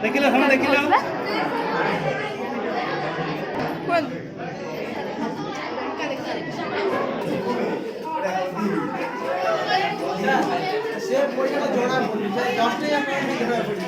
ଦେଖିଲ ହଁ ଦେଖିଲ ସେ ପଇସା ଜଣା ପଡୁନି 10 ଟଙ୍କା ଜଣା ପଡୁନି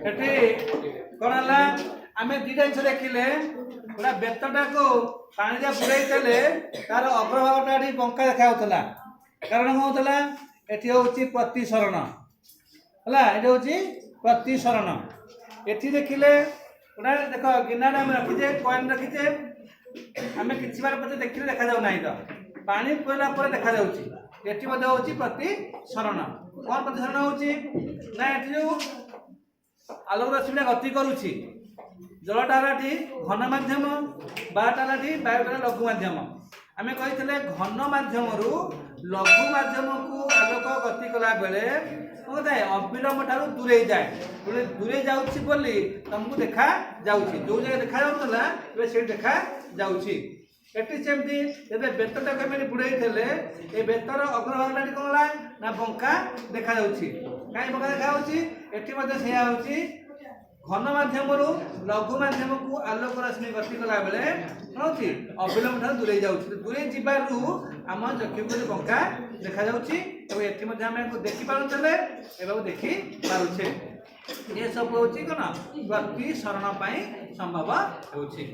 ଏଠି କଣ ହେଲା ଆମେ ଦିଟା ଜିନିଷ ଦେଖିଲେ ପୁରା ବେତଟା କୁ ପାଣିରେ ବୁଡେଇଥିଲେ ତାର ଅଗ୍ରଭାଗଟା ଏଠି ବଙ୍କା ଦେଖାଯାଉଥିଲା କାରଣ କଣ ହଉଥିଲା ଏଠି ହଉଛି ପ୍ରତିସରଣ ହେଲା ଏଠି ହଉଛି ପ୍ରତିସରଣ ଏଠି ଦେଖିଲେ ପୁରା ଦେଖ ଗିନାରେ ଆମେ ରଖିଛେ କଏନ ରଖିଛେ ଆମେ କିଛି ବାର ପଛେ ଦେଖିଲେ ଦେଖାଯାଉ ନାହିଁ ତ ପାଣି ପଇଲା ପରେ ଦେଖାଯାଉଛି ଏଠି ମଧ୍ୟ ହଉଛି ପ୍ରତିସରଣ କଣ ପ୍ରତିସରଣ ହଉଛି ନା ଏଠି ଯୋଉ ଆଲୋକ ରଶ୍ମିଟା ଗତି କରୁଛି ଜଳଟା ହେଲାଠି ଘନ ମାଧ୍ୟମ ବାୟୁଟା ହେଲାଠି ବାୟୁଟା ଲଘୁ ମାଧ୍ୟମ ଆମେ କହିଥିଲେ ଘନ ମାଧ୍ୟମରୁ ଲଘୁ ମାଧ୍ୟମକୁ ଆଲୋକ ଗତି କଲା ବେଳେ କଣ ଥାଏ ଅବିଳମ୍ବ ଠାରୁ ଦୂରେଇ ଯାଏ ଦୂରେଇ ଯାଉଛି ବୋଲି ତମକୁ ଦେଖା ଯାଉଛି ଯୋଉ ଜାଗା ଦେଖା ଯାଉଥିଲା ଏବେ ସେଇଠି ଦେଖା ଯାଉଛି ଏଠି ସେମିତି ଯେବେ ବେତଟାକୁ ଆମେ ବୁଡେଇଥିଲେ ଏ ବେତର ଅଗ୍ରଭାଗଟା କଣ ହେଲା ନା ବଙ୍କା ଦେଖାଯାଉଛି କାହିଁ ବଙ୍କା ଦେଖାଯାଉଛି ଏଠି ମଧ୍ୟ ସେଇଆ ହଉଛି ଘନ ମାଧ୍ୟମରୁ ଲଘୁ ମାଧ୍ୟମକୁ ଆଲୋକ ରଶ୍ମି ଗତି କଲା ବେଳେ କଣ ହଉଛି ଅବିଳମ୍ବ ଠାରୁ ଦୂରେଇ ଯାଉଛି ଦୂରେଇ ଯିବାରୁ ଆମ ଚକ୍ଷୁକୁ ବଙ୍କା ଦେଖାଯାଉଛି ଏବଂ ଏଠି ମଧ୍ୟ ଆମେ ଦେଖିପାରୁଥିଲେ ଏବଂ ଦେଖି ପାରୁଛେ ଏସବୁ ହଉଛି କଣ ପ୍ରତିସରଣ ପାଇଁ ସମ୍ଭବ ହେଉଛି।